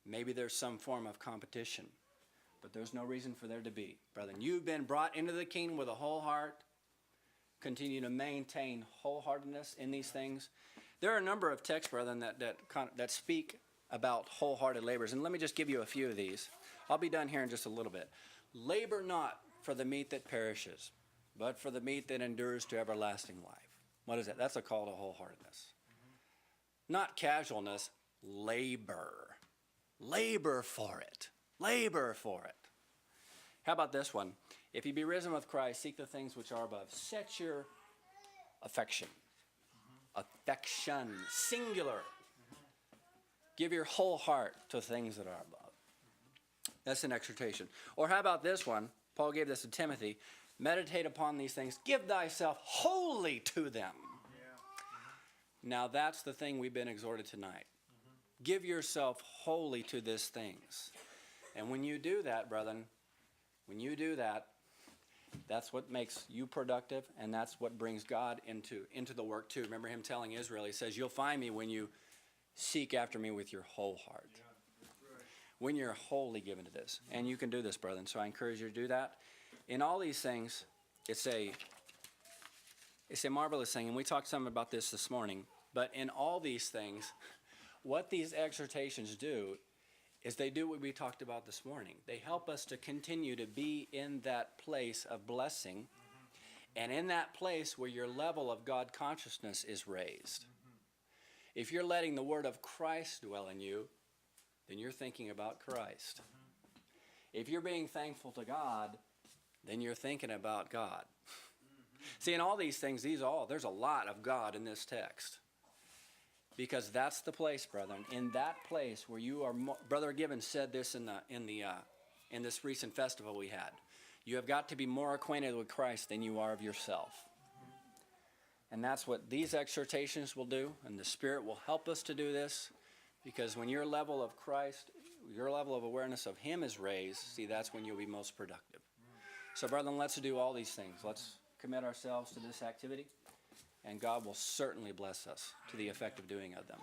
Maybe there's some form of competition, but there's no reason for there to be. Brethren, you've been brought into the kingdom with a whole heart. Continue to maintain wholeheartedness in these things. There are a number of texts, brethren, that speak about wholehearted labors. And let me just give you a few of these. I'll be done here in just a little bit. Labor not for the meat that perishes, but for the meat that endures to everlasting life. What is that? That's a call to wholeheartedness. Not casualness, labor. Labor for it. Labor for it. How about this one? If you be risen with Christ, seek the things which are above. Set your affection. Affection, singular. Give your whole heart to things that are above. That's an exhortation. Or how about this one? Paul gave this to Timothy. Meditate upon these things. Give thyself wholly to them. Now that's the thing we've been exhorted tonight. Give yourself wholly to these things. And when you do that, brethren, when you do that, that's what makes you productive, and that's what brings God into the work too. Remember him telling Israel, he says, you'll find me when you seek after me with your whole heart. Yeah, that's right. When you're wholly given to this. And you can do this, brethren, so I encourage you to do that. In all these things, it's a marvelous thing, and we talked some about this morning, but in all these things, what these exhortations do is they do what we talked about this morning. They help us to continue to be in that place of blessing, and in that place where your level of God consciousness is raised. If you're letting the word of Christ dwell in you, then you're thinking about Christ. If you're being thankful to God, then you're thinking about God. See, in all these things, there's a lot of God in this text. Because that's the place, brethren. In that place where you are, Brother Gibbons said this in this recent festival we had. You have got to be more acquainted with Christ than you are of yourself. And that's what these exhortations will do, and the Spirit will help us to do this. Because when your level of Christ, your level of awareness of Him is raised, see, that's when you'll be most productive. So, brethren, let's do all these things. Let's commit ourselves to this activity. And God will certainly bless us to the effect of doing of them.